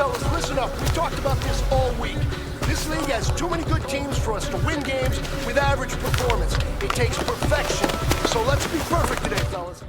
fellas, listen up. We talked about this all week. This league has too many good teams for us to win games with average performance. It takes perfection. So let's be perfect today, fellas.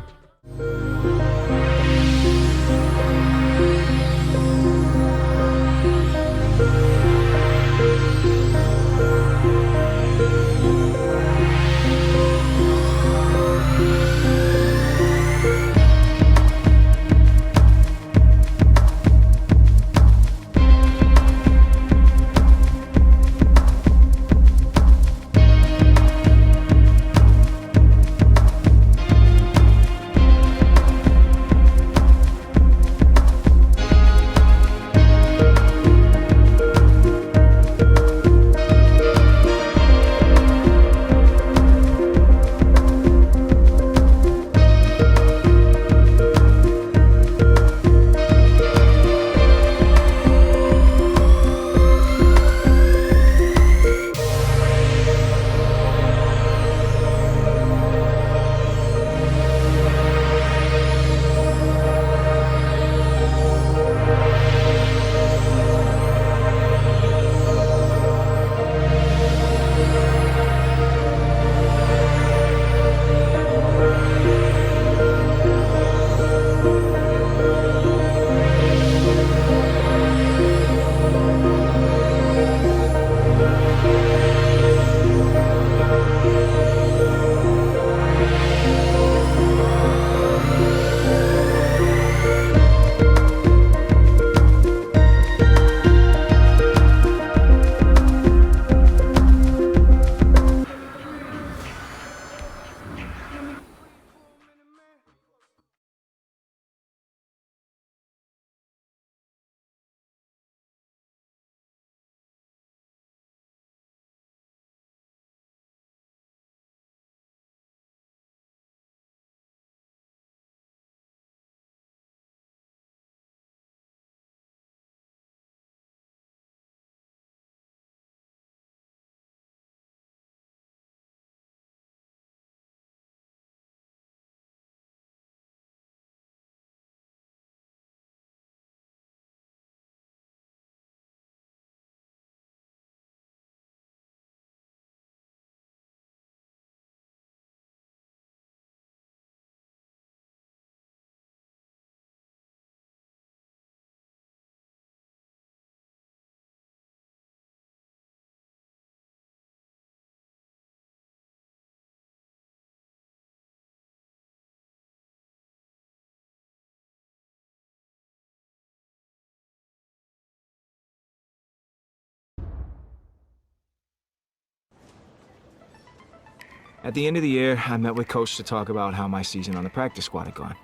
At the end of the year, I met with Coach to talk about how my season on the practice squad had gone.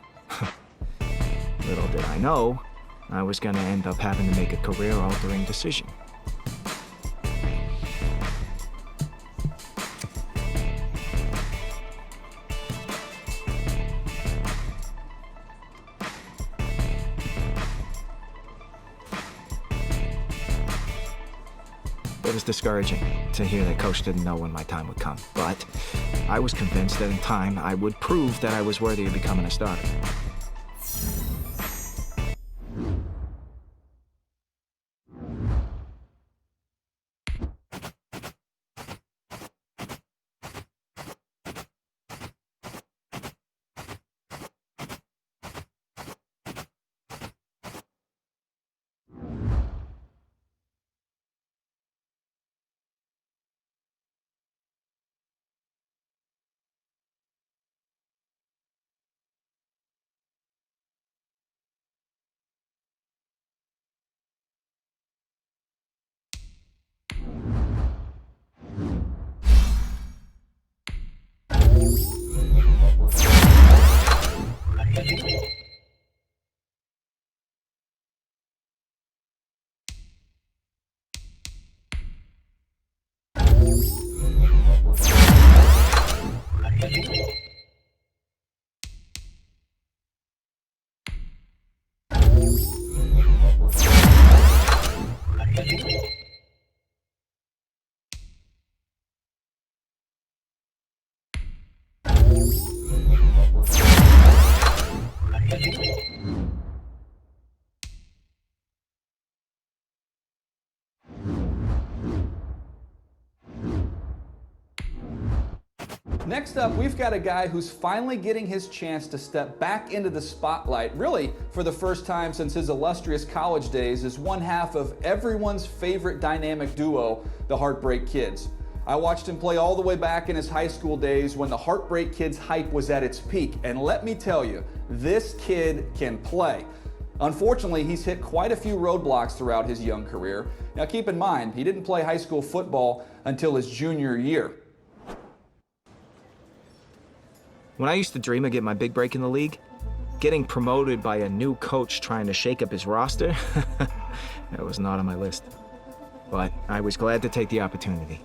Little did I know, I was gonna end up having to make a career-altering decision. It was discouraging to hear that Coach didn't know when my time would come, but I was convinced that in time I would prove that I was worthy of becoming a starter. Next up, we've got a guy who's finally getting his chance to step back into the spotlight, really for the first time since his illustrious college days, as one half of everyone's favorite dynamic duo, the Heartbreak Kids. I watched him play all the way back in his high school days when the Heartbreak Kids hype was at its peak, and let me tell you, this kid can play. Unfortunately, he's hit quite a few roadblocks throughout his young career. Now keep in mind, he didn't play high school football until his junior year. When I used to dream of getting my big break in the league, getting promoted by a new coach trying to shake up his roster, that was not on my list. But I was glad to take the opportunity.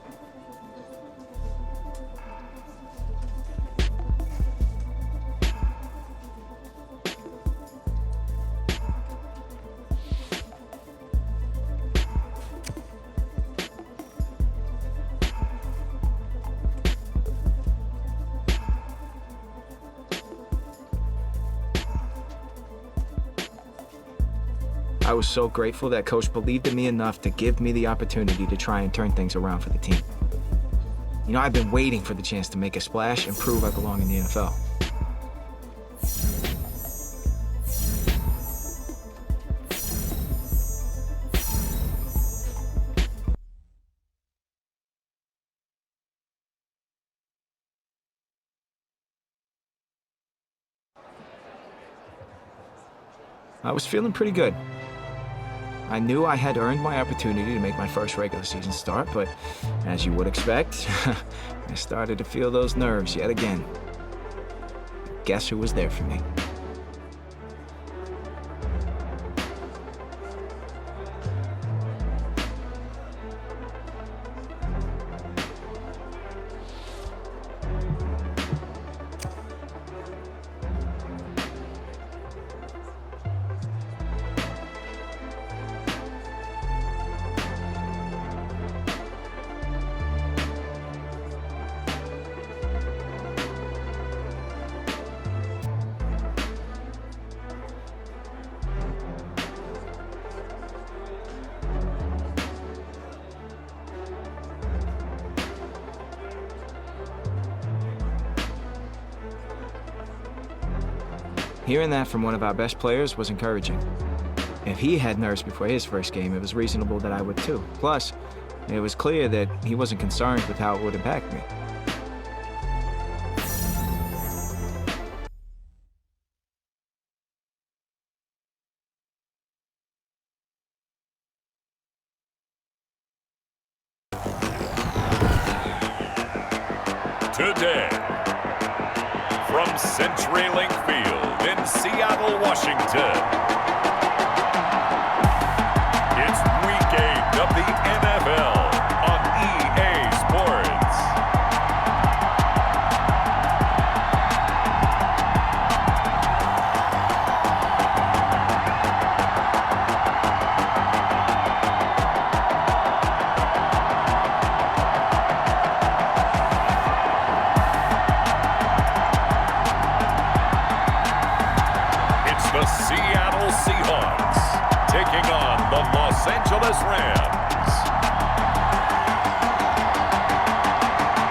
I was so grateful that Coach believed in me enough to give me the opportunity to try and turn things around for the team. You know, I've been waiting for the chance to make a splash and prove I belong in the NFL. I was feeling pretty good. I knew I had earned my opportunity to make my first regular season start, but as you would expect, I started to feel those nerves yet again. Guess who was there for me? Hearing that from one of our best players was encouraging. If he had nerves before his first game, it was reasonable that I would too. Plus, it was clear that he wasn't concerned with how it would impact me. Today, from CenturyLink Field in Seattle, Washington, it's Week 8 of the NFL on EA Sports. The Seattle Seahawks taking on the Los Angeles Rams.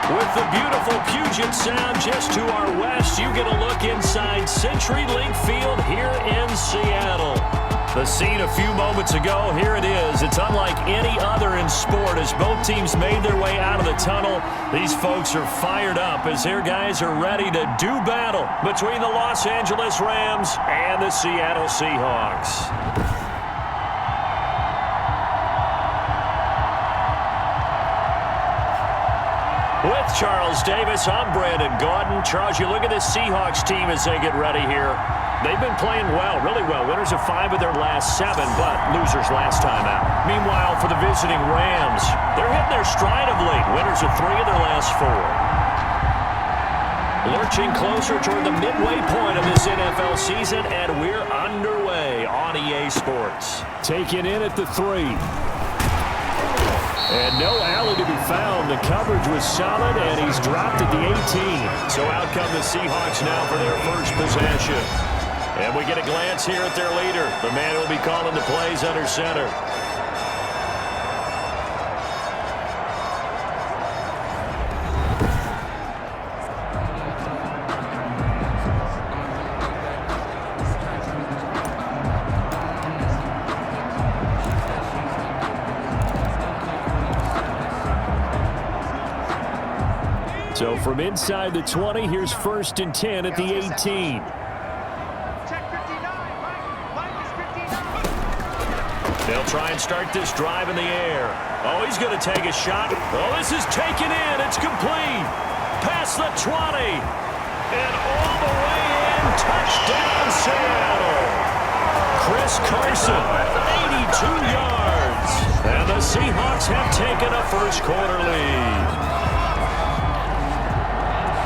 With the beautiful Puget Sound just to our west, you get a look inside CenturyLink Field here in Seattle. The scene a few moments ago, here it is. It's unlike any other in sport as both teams made their way out of the tunnel. These folks are fired up as their guys are ready to do battle between the Los Angeles Rams and the Seattle Seahawks. With Charles Davis, I'm Brandon Gaudin. Charles, you look at this Seahawks team as they get ready here. They've been playing well, really well. Winners of 5 of their last 7, but losers last time out. Meanwhile, for the visiting Rams, they're hitting their stride of late. Winners of 3 of their last 4. Lurching closer toward the midway point of this NFL season, and we're underway on EA Sports. Taken in at the 3. And no alley to be found. The coverage was solid, and he's dropped at the 18. So out come the Seahawks now for their first possession. And we get a glance here at their leader, the man who will be calling the plays under center. So from inside the 20, here's 1st and 10 at the 18. They'll try and start this drive in the air. Oh, he's going to take a shot. Oh, this is taken in. It's complete. Past the 20. And all the way in. Touchdown, Seattle. Chris Carson, 82 yards. And the Seahawks have taken a first-quarter lead.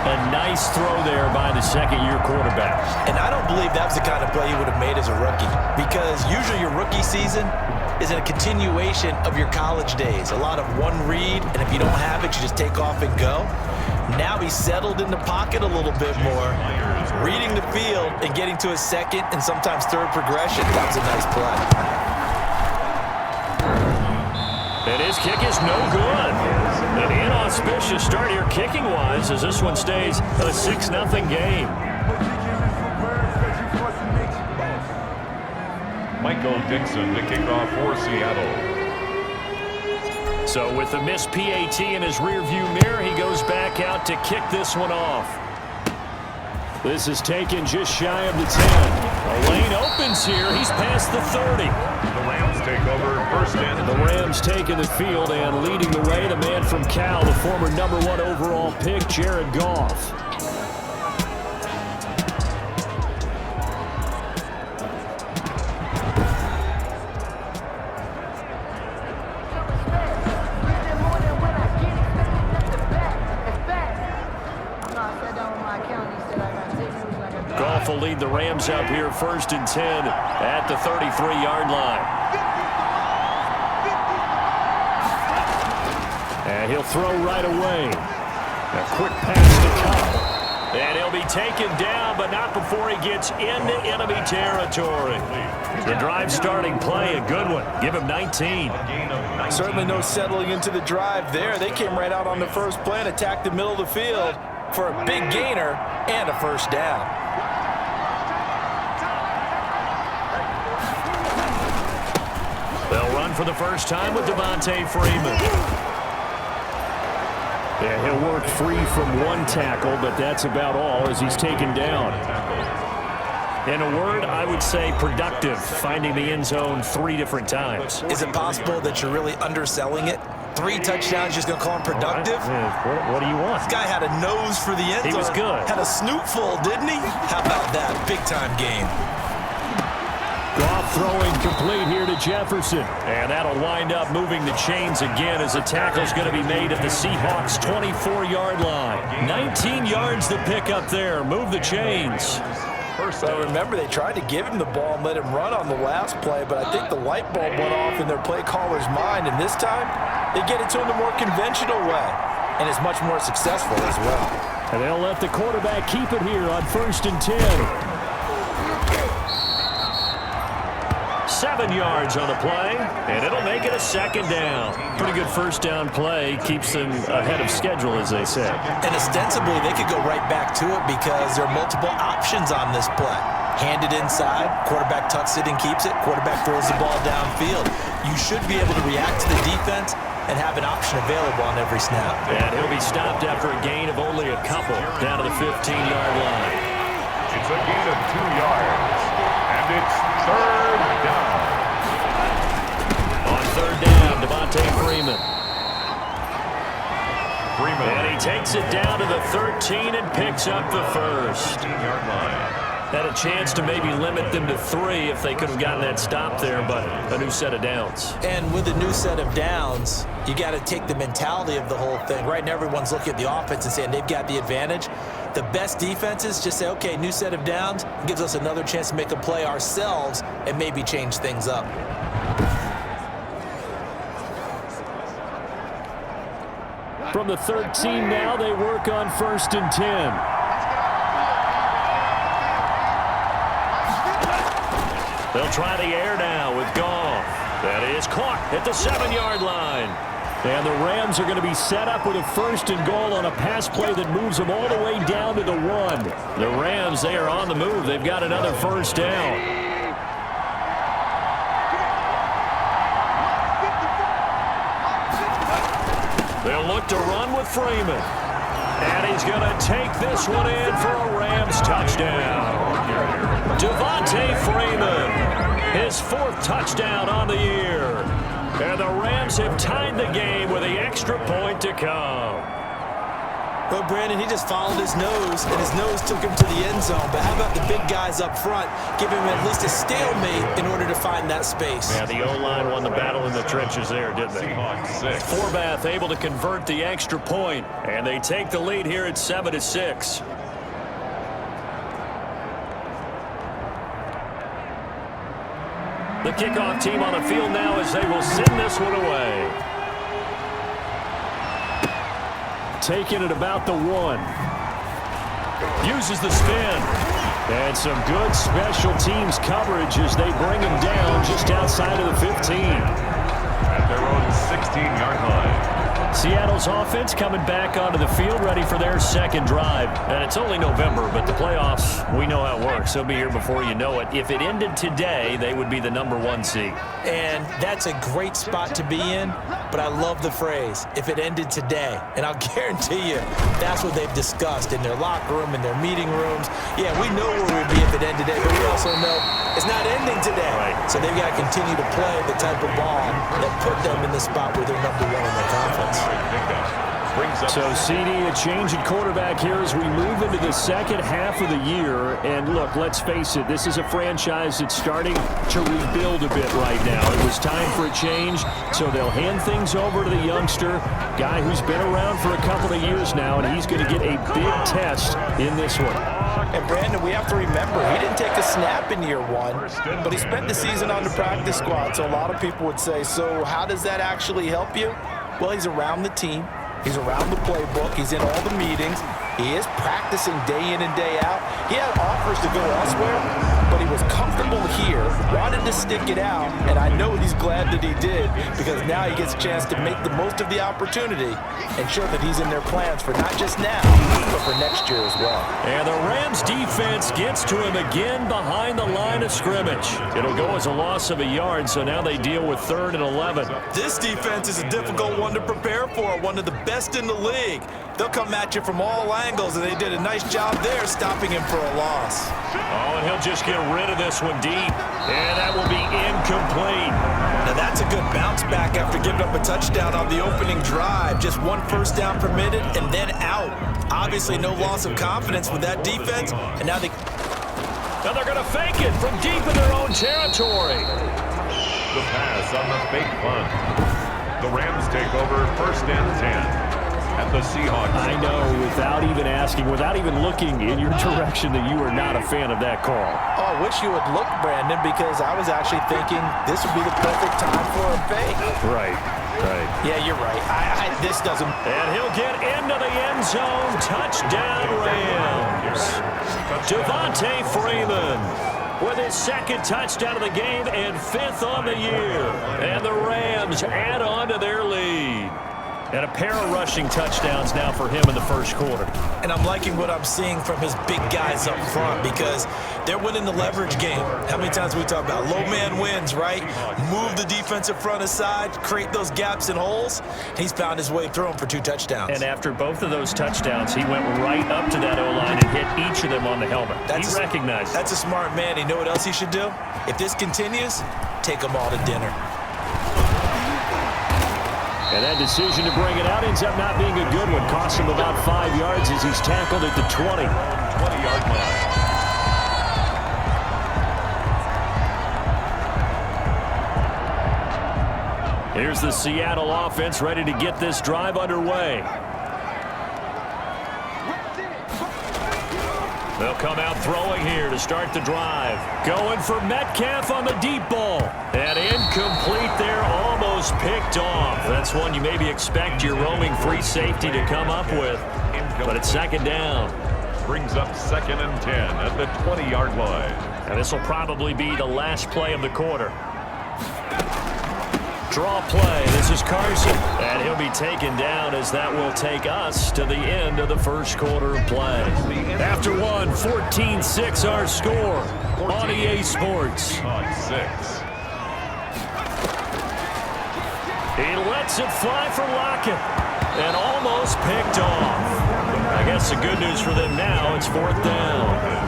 A nice throw there by the second-year quarterback. And I don't believe that was the kind of play he would have made as a rookie, because usually your rookie season is a continuation of your college days. A lot of one read, and if you don't have it, you just take off and go. Now he's settled in the pocket a little bit more, reading the field and getting to his second and sometimes third progression. That was a nice play. And his kick is no good. An inauspicious start here kicking-wise as this one stays a 6-0 game. Michael Dixon, the kickoff for Seattle. So with the missed PAT in his rearview mirror, he goes back out to kick this one off. This is taken just shy of the 10. A lane opens here. He's past the 30. The Rams take over 1st and The Rams taking the field and leading the way, the man from Cal, the former #1 overall pick, Jared Goff. Goff will lead the Rams up here 1st and 10 at the 33-yard line. And he'll throw right away. A quick pass to Cup. And he'll be taken down, but not before he gets into enemy territory. The drive starting play, a good one. Give him 19. Certainly no settling into the drive there. They came right out on the first play and attacked the middle of the field for a big gainer and a first down. They'll run for the first time with Devontae Freeman. Yeah, he'll work free from one tackle, but that's about all as he's taken down. In a word, I would say productive, finding the end zone 3 different times. Is it possible that you're really underselling it? 3 touchdowns, just going to call him productive? What do you want? This guy had a nose for the end zone. He was good. Had a snootful, didn't he? How about that? Big-time game. Goff throwing complete here to Jefferson. And that'll wind up moving the chains again as the tackle's going to be made at the Seahawks' 24-yard line. 19 yards to pick up there. Move the chains. So remember, they tried to give him the ball and let him run on the last play, but I think the light bulb went off in their play caller's mind, and this time they get it to him the more conventional way, and it's much more successful as well. And they'll let the quarterback keep it here on 1st and 10. 7 yards on the play, and it'll make it a 2nd down. Pretty good first down play. Keeps them ahead of schedule, as they say. And ostensibly, they could go right back to it because there are multiple options on this play. Handed inside, quarterback tucks it and keeps it, quarterback throws the ball downfield. You should be able to react to the defense and have an option available on every snap. And he'll be stopped after a gain of only a couple down to the 15-yard line. It's a gain of 2 yards. And it's 3rd down. On 3rd down, Devontae Freeman. And he takes it down to the 13 and picks up the first. 15-yard line. Had a chance to maybe limit them to 3 if they could have gotten that stop there, but a new set of downs. And with a new set of downs, you got to take the mentality of the whole thing. Right now, everyone's looking at the offense and saying they've got the advantage. The best defenses just say, okay, new set of downs, gives us another chance to make a play ourselves and maybe change things up. From the 13 now, they work on 1st and 10. They'll try the air now with Goff. That is caught at the 7-yard line. And the Rams are going to be set up with a 1st and goal on a pass play that moves them all the way down to the 1. The Rams, they are on the move. They've got another first down. They'll look to run with Freeman. And he's going to take this one in for a Rams touchdown. Devontae Freeman, his 4th touchdown on the year. And the Rams have tied the game with the extra point to come. Well, Brandon, he just followed his nose, and his nose took him to the end zone. But how about the big guys up front? Give him at least a stalemate in order to find that space. Yeah, the O-line won the battle in the trenches there, didn't they? Forbath able to convert the extra point, and they take the lead here at 7-6. The kickoff team on the field now as they will send this one away. Taking it about the 1. Uses the spin. And some good special teams coverage as they bring him down just outside of the 15. At their own 16-yard line. Seattle's offense coming back onto the field, ready for their 2nd drive. And it's only November, but the playoffs, we know how it works. They'll be here before you know it. If it ended today, they would be the #1 seed. And that's a great spot to be in, but I love the phrase, if it ended today. And I'll guarantee you, that's what they've discussed in their locker room, in their meeting rooms. Yeah, we know where we'd be if it ended today, but we also know it's not ending today. Right. So they've got to continue to play the type of ball that put them in the spot where they're #1 in their conference. So, CD, a change at quarterback here as we move into the 2nd half of the year. And look, let's face it, this is a franchise that's starting to rebuild a bit right now. It was time for a change, so they'll hand things over to the youngster, guy who's been around for a couple of years now, and he's going to get a big test in this one. And Brandon, we have to remember, he didn't take a snap in year 1, but he spent the season on the practice squad, so a lot of people would say, so how does that actually help you? Well, he's around the team. He's around the playbook. He's in all the meetings. He is practicing day in and day out. He had offers to go elsewhere, but he was comfortable here, wanted to stick it out, and I know he's glad that he did because now he gets a chance to make the most of the opportunity and show that he's in their plans for not just now, but for next year as well. And the Rams defense gets to him again behind the line of scrimmage. It'll go as a loss of a yard, so now they deal with 3rd and 11. This defense is a difficult one to prepare for, one of the best in the league. They'll come at you from all angles, and they did a nice job there stopping him for a loss. Oh, and he'll just get rid of this one deep, and that will be incomplete. Now that's a good bounce back after giving up a touchdown on the opening drive. Just 1 first down permitted and then out. Obviously no loss of confidence with that defense, and now they're going to fake it from deep in their own territory. The pass on the fake punt. The Rams take over 1st and 10. At the Seahawks. I know, without even asking, without even looking in your direction, that you are not a fan of that call. Oh, I wish you would look, Brandon, because I was actually thinking this would be the perfect time for a fake. Right. Yeah, you're right. This doesn't. And he'll get into the end zone. Touchdown, Rams. Devontae Freeman with his 2nd touchdown of the game and 5th on the year. And the Rams add on to their lead. And a pair of rushing touchdowns now for him in the 1st quarter. And I'm liking what I'm seeing from his big guys up front because they're winning the leverage game. How many times we talk about low man wins, right? Move the defensive front aside, create those gaps and holes. He's found his way through them for 2 touchdowns. And after both of those touchdowns, he went right up to that O-line and hit each of them on the helmet. He recognized it. That's a smart man. You know what else he should do? If this continues, take them all to dinner. And that decision to bring it out ends up not being a good one. Costs him about 5 yards as he's tackled at the 20. 20-yard line. Here's the Seattle offense ready to get this drive underway. They'll come out throwing here to start the drive. Going for Metcalf on the deep ball. And incomplete there, almost picked off. That's one you maybe expect your roaming free safety to come up with. But it's 2nd down. Brings up 2nd and 10 at the 20-yard line. And this will probably be the last play of the quarter. Draw play. This is Carson. And he'll be taken down as that will take us to the end of the 1st quarter of play. After one, 14-6 our score on EA Sports. On 6. He lets it fly for Lockett. and almost picked off. I guess the good news for them now, it's 4th down.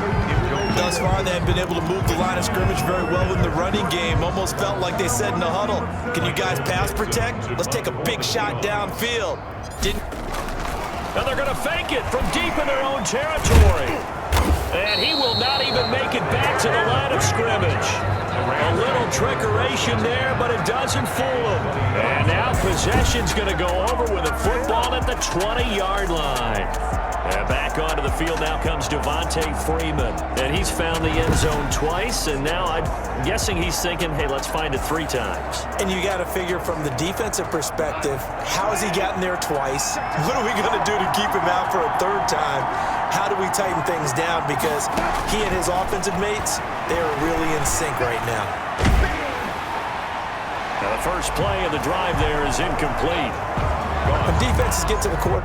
Thus far, they have been able to move the line of scrimmage very well in the running game. Almost felt like they said in the huddle, can you guys pass protect? Let's take a big shot downfield. Now they're going to fake it from deep in their own territory. And he will not even make it back to the line of scrimmage. A little trickeration there, but it doesn't fool him. And now possession's going to go over with a football at the 20-yard line. And back onto the field now comes Devontae Freeman. And he's found the end zone twice, and now I'm guessing he's thinking, hey, let's find it 3 times. And you got to figure from the defensive perspective, how has he gotten there twice? What are we going to do to keep him out for a 3rd time? How do we tighten things down? Because he and his offensive mates, they are really in sync right now. Now the first play of the drive there is incomplete. When defenses get to the quarter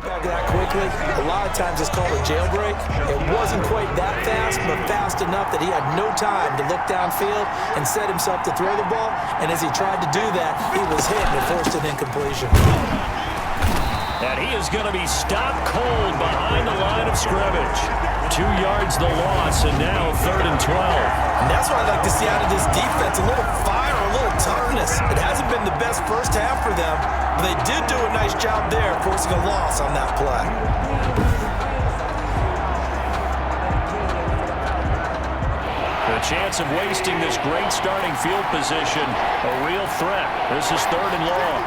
that quickly, a lot of times it's called a jailbreak. It wasn't quite that fast, but fast enough that he had no time to look downfield and set himself to throw the ball. And as he tried to do that, he was hit and forced an incompletion. And he is going to be stopped cold behind the line of scrimmage. 2 yards the loss, and now 3rd and 12. And that's what I'd like to see out of this defense, a little fire, a little toughness. It hasn't been the best first half for them, but they did do a nice job there, forcing a loss on that play. The chance of wasting this great starting field position, a real threat. This is 3rd and long.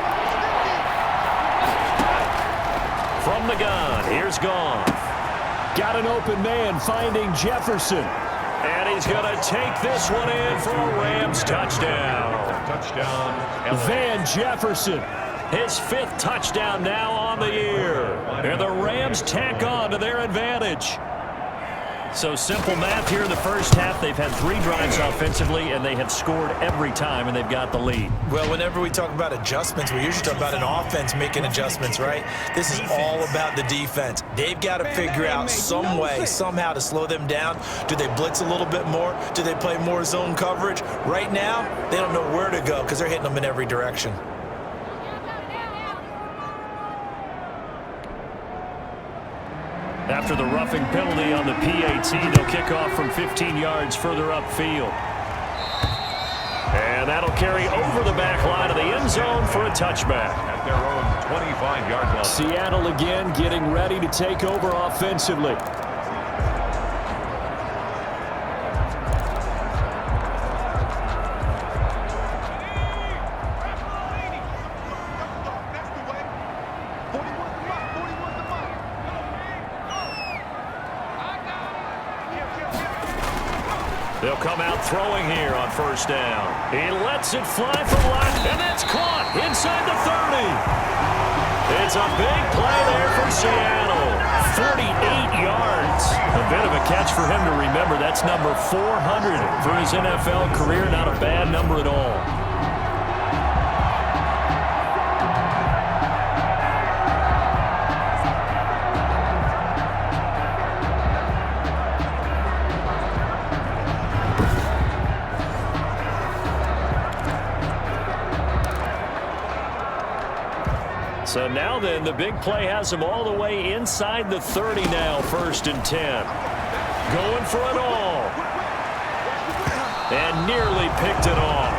From the gun, here's Goff. Got an open man finding Jefferson. And he's going to take this one in for a Rams touchdown. Van Jefferson, his 5th touchdown now on the year. And the Rams tack on to their advantage. So simple math here in the first half. They've had 3 drives offensively, and they have scored every time, and they've got the lead. Well, whenever we talk about adjustments, we usually talk about an offense making adjustments, right? This is all about the defense. They've got to figure out some way, somehow to slow them down. Do they blitz a little bit more? Do they play more zone coverage? Right now, they don't know where to go because they're hitting them in every direction. After the roughing penalty on the PAT, they'll kick off from 15 yards further upfield. And that'll carry over the back line of the end zone for a touchback. At their own 25-yard line. Seattle again getting ready to take over offensively. They'll come out throwing here on 1st down. He lets it fly from left, and that's caught inside the 30. It's a big play there for Seattle. 48 yards. A bit of a catch for him to remember. That's number 400 for his NFL career. Not a bad number at all. So now then, the big play has him all the way inside the 30 now, 1st and 10. Going for it all. And nearly picked it off.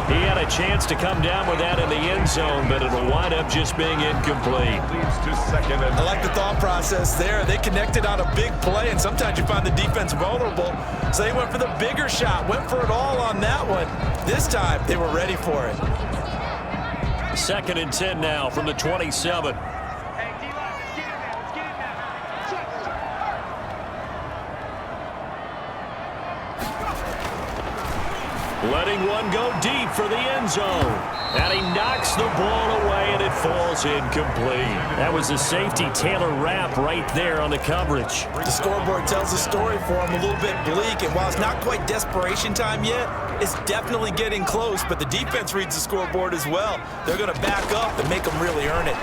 He had a chance to come down with that in the end zone, but it'll wind up just being incomplete. I like the thought process there. They connected on a big play, and sometimes you find the defense vulnerable. So they went for the bigger shot, went for it all on that one. This time, they were ready for it. 2nd and 10 now from the 27. Letting one go deep for the end zone. And he knocks the ball away, and it falls incomplete. That was a safety Taylor Rapp right there on the coverage. The scoreboard tells the story for him, a little bit bleak, and while it's not quite desperation time yet, it's definitely getting close, but the defense reads the scoreboard as well. They're going to back up and make them really earn it.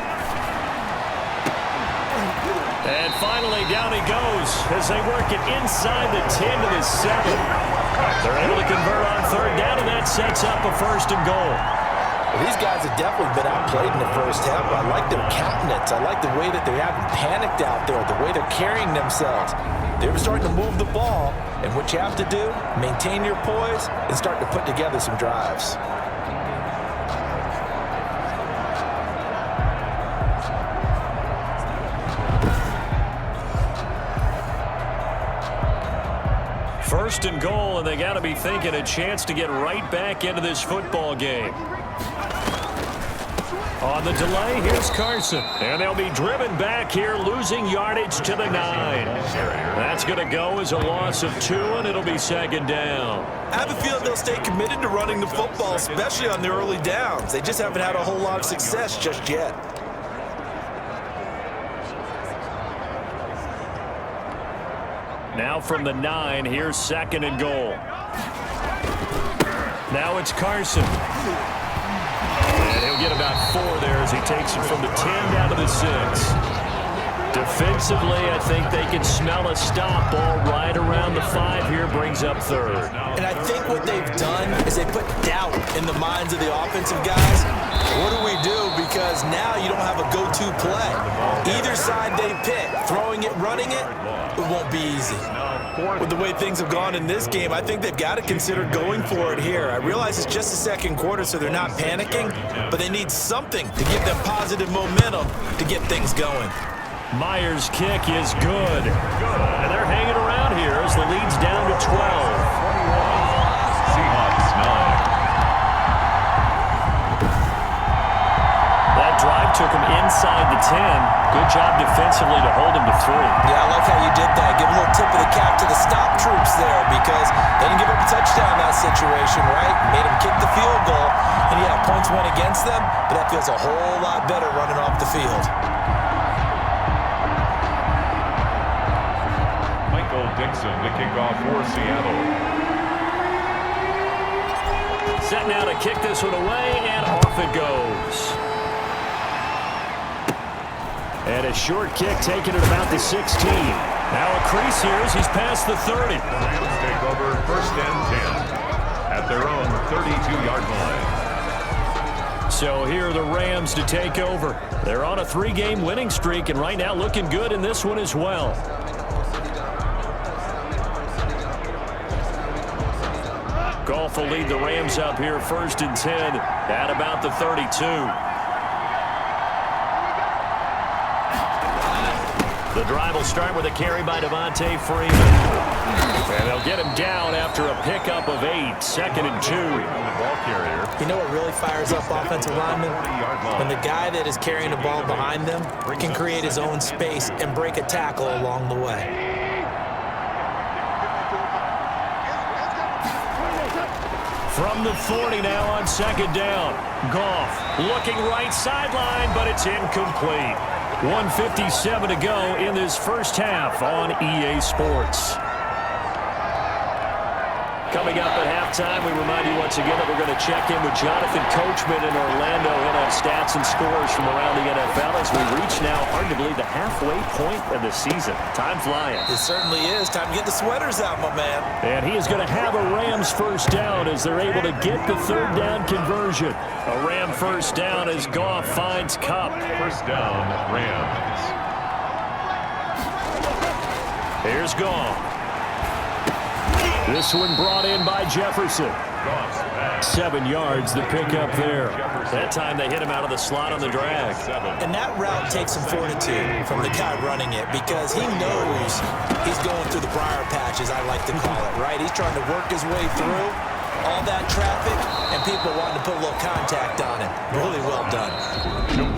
And finally, down he goes as they work it inside the 10 to the 7. They're able to convert on 3rd down, and that sets up a 1st and goal. Well, these guys have definitely been outplayed in the first half, but I like their countenance. I like the way that they haven't panicked out there, the way they're carrying themselves. They're starting to move the ball, and what you have to do, maintain your poise and start to put together some drives. First and goal, and they got to be thinking a chance to get right back into this football game. On the delay, here's Carson. And they'll be driven back here, losing yardage to the 9. That's going to go as a loss of 2, and it'll be second down. I have a feeling they'll stay committed to running the football, especially on the early downs. They just haven't had a whole lot of success just yet. Now from the 9, here's second and goal. Now it's Carson. And he'll get about 4 there as he takes it from the 10 down to the 6. Defensively, I think they can smell a stop ball right around the 5 here, brings up third. And I think what they've done is they put doubt in the minds of the offensive guys. What do we do? Because now you don't have a go-to play. Either side they pick, throwing it, running it, it won't be easy. With the way things have gone in this game, I think they've got to consider going for it here. I realize it's just the second quarter, so they're not panicking, but they need something to give them positive momentum to get things going. Myers' kick is good. And they're hanging around here as the lead's down to 12. Seahawks 9. That drive took him inside the 10. Good job defensively to hold him to 3. Yeah, I like how you did that. Give a little tip of the cap to the stop troops there because they didn't give up a touchdown in that situation, right? Made them kick the field goal. And yeah, points went against them, but that feels a whole lot better running off the field. Dixon to kick off for Seattle. Set now to kick this one away, and off it goes. And a short kick taken at about the 16. Now a crease here as he's past the 30. The Rams take over first and 10 at their own 32-yard line. So here are the Rams to take over. They're on a 3-game winning streak, and right now looking good in this one as well. Goff will lead the Rams up here first and 10 at about the 32. The drive will start with a carry by Devontae Freeman. And they'll get him down after a pickup of 8. Second and 2. You know what really fires up offensive linemen? When the guy that is carrying the ball behind them can create his own space and break a tackle along the way. From the 40 now on second down. Goff looking right sideline, but it's incomplete. 1:57 to go in this first half on EA Sports. Coming up at halftime, we remind you once again that we're going to check in with Jonathan Coachman in Orlando, hit on stats and scores from around the NFL as we reach now arguably the halfway point of the season. Time flying. It certainly is. Time to get the sweaters out, my man. And he is going to have a Rams first down as they're able to get the third down conversion. A Ram first down as Goff finds Kupp. First down, Rams. Here's Goff. This one brought in by Jefferson. 7 yards, the pickup there. That time they hit him out of the slot on the drag. And that route takes some fortitude from the guy running it because he knows he's going through the briar patches, I like to call it, right? He's trying to work his way through all that traffic and people wanting to put a little contact on him. Really well done.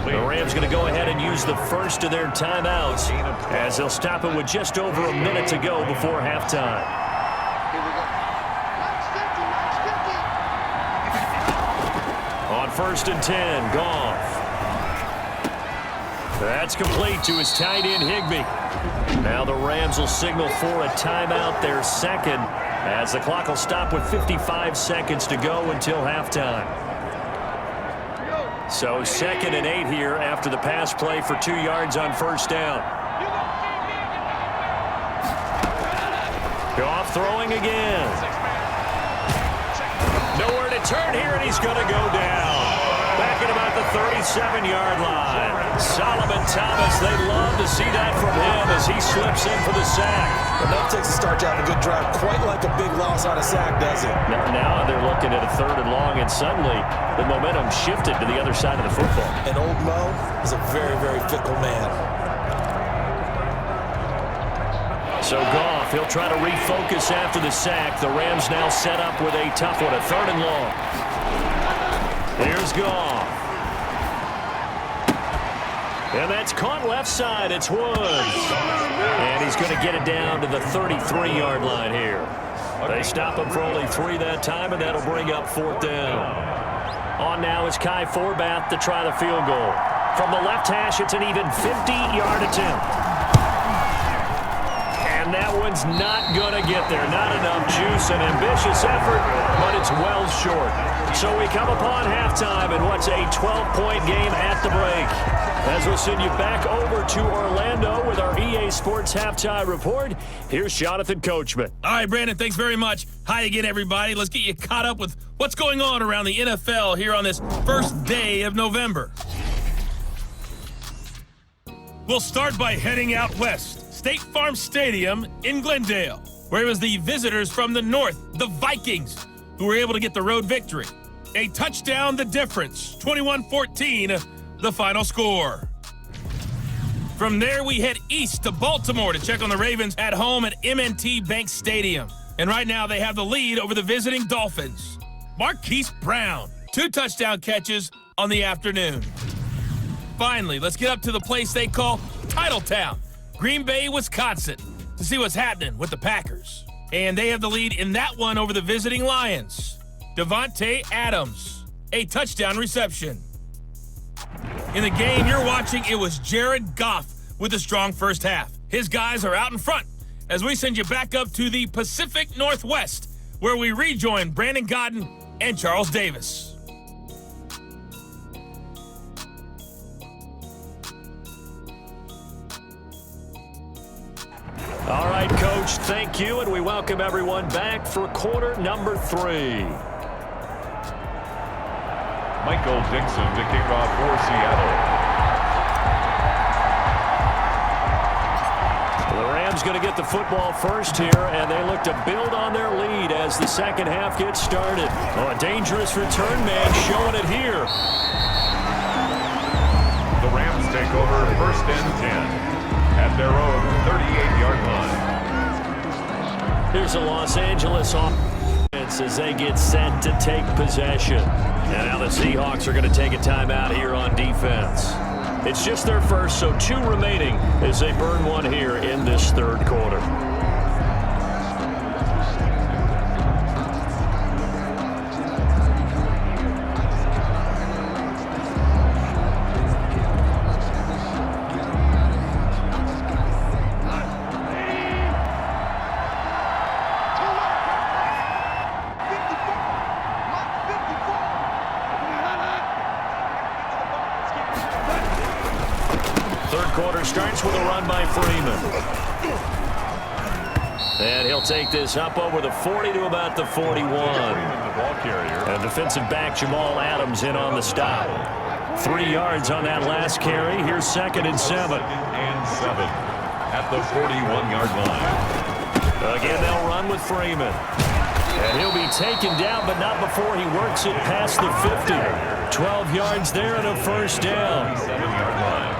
The Rams going to go ahead and use the first of their timeouts as they'll stop it with just over a minute to go before halftime. On first and 10, Goff. That's complete to his tight end, Higbee. Now the Rams will signal for a timeout, their second, as the clock will stop with 55 seconds to go until halftime. So 2nd and 8 here after the pass play for 2 yards on first down. Goff throwing again. Nowhere to turn here, and he's going to go down. 37-yard line. Solomon Thomas, they love to see that from him as he slips in for the sack. Enough takes to start to have a good drive, quite like a big loss on a sack, does it? Now they're looking at a 3rd and long, and suddenly the momentum shifted to the other side of the football. And old Mo is a very, very fickle man. So Goff, he'll try to refocus after the sack. The Rams now set up with a tough one, a 3rd and long. Here's Goff. And that's caught left side. It's Woods. And he's going to get it down to the 33-yard line here. They stop him for only 3 that time, and that'll bring up 4th down. On now is Kai Forbath to try the field goal. From the left hash, it's an even 50-yard attempt. And that one's not going to get there. Not enough juice, an ambitious effort, but it's well short. So we come upon halftime in what's a 12-point game at the break. As we'll send you back over to Orlando with our EA Sports Halftime Report, here's Jonathan Coachman. All right, Brandon, thanks very much. Hi again, everybody. Let's get you caught up with what's going on around the NFL here on this first day of November. We'll start by heading out west. State Farm Stadium in Glendale, where it was the visitors from the north, the Vikings, who were able to get the road victory. A touchdown, the difference, 21-14, the final score. From there, we head east to Baltimore to check on the Ravens at home at M&T Bank Stadium. And right now, they have the lead over the visiting Dolphins. Marquise Brown, 2 touchdown catches on the afternoon. Finally, let's get up to the place they call Titletown, Green Bay, Wisconsin, to see what's happening with the Packers. And they have the lead in that one over the visiting Lions. Devontae Adams, a touchdown reception. In the game you're watching, it was Jared Goff with a strong first half. His guys are out in front as we send you back up to the Pacific Northwest, where we rejoin Brandon Godden and Charles Davis. All right, Coach, thank you, and we welcome everyone back for quarter number 3. Michael Dixon to kick off for Seattle. The Rams going to get the football first here, and they look to build on their lead as the second half gets started. Oh, a dangerous return man showing it here. The Rams take over 1st and 10 at their own 38-yard line. Here's the Los Angeles offense as they get set to take possession. And now the Seahawks are going to take a timeout here on defense. It's just their first, so 2 remaining as they burn one here in this 3rd quarter. Starts with a run by Freeman. And he'll take this up over the 40 to about the 41. And defensive back Jamal Adams in on the stop. 3 yards on that last carry. Here's 2nd and 7. 2nd and 7 at the 41-yard line. Again, they'll run with Freeman. And he'll be taken down, but not before he works it past the 50. 12 yards there and a first down. 7-yard line.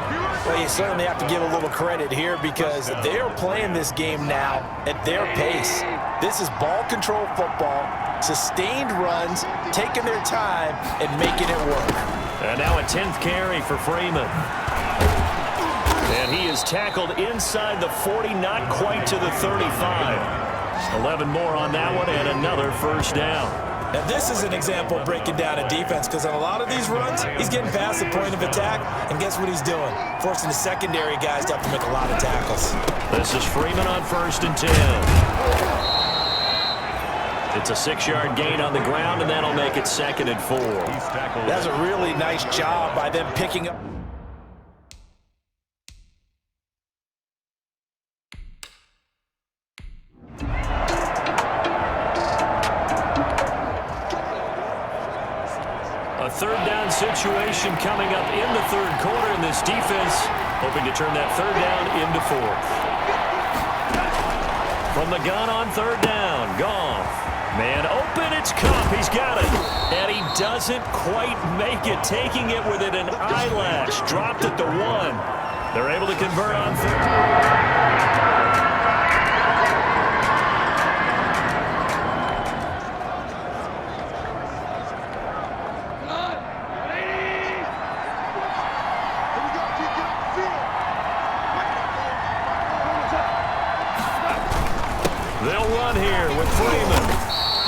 Well, you certainly have to give a little credit here because they're playing this game now at their pace. This is ball control football, sustained runs, taking their time and making it work. And now a 10th carry for Freeman. And he is tackled inside the 40, not quite to the 35. 11 more on that one and another first down. Now, this is an example of breaking down a defense because on a lot of these runs, he's getting past the point of attack, and guess what he's doing? Forcing the secondary guys to have to make a lot of tackles. This is Freeman on 1st and 10. It's a 6-yard gain on the ground, and that'll make it 2nd and 4. That's a really nice job by them picking up. A third down situation coming up in the third quarter, and this defense hoping to turn that third down into fourth. From the gun on third down, Goff. Man open, it's Cup. He's got it. And he doesn't quite make it, taking it within an eyelash. Dropped at the 1. They're able to convert on third. They'll run here with Freeman.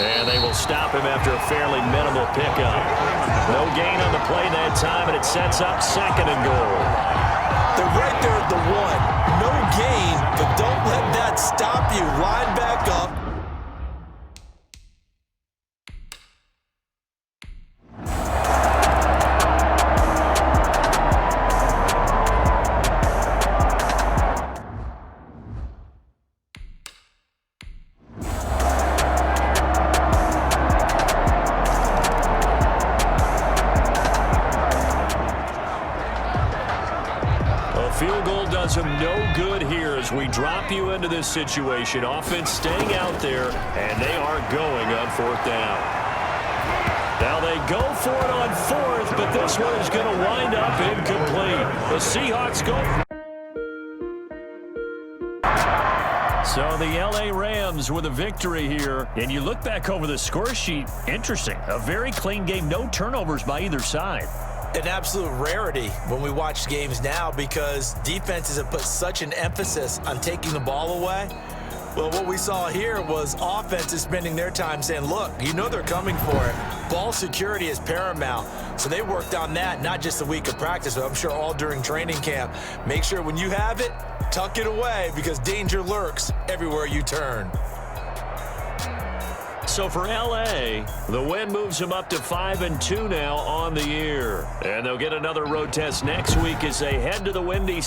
And they will stop him after a fairly minimal pickup. No gain on the play that time, and it sets up 2nd and goal. They're right there at the 1. No gain, but don't let that stop you. Line back up. Field goal does him no good here as we drop you into this situation. Offense staying out there, and they are going on 4th down. Now they go for it on 4th, but this one is going to wind up incomplete. The Seahawks go. So the L.A. Rams with a victory here. And you look back over the score sheet, interesting. A very clean game, no turnovers by either side. An absolute rarity when we watch games now because defenses have put such an emphasis on taking the ball away. Well, what we saw here was offenses spending their time saying, look, you know they're coming for it. Ball security is paramount. So they worked on that, not just a week of practice, but I'm sure all during training camp. Make sure when you have it, tuck it away because danger lurks everywhere you turn. So for L.A., the win moves them up to 5-2 now on the year. And they'll get another road test next week as they head to the Windy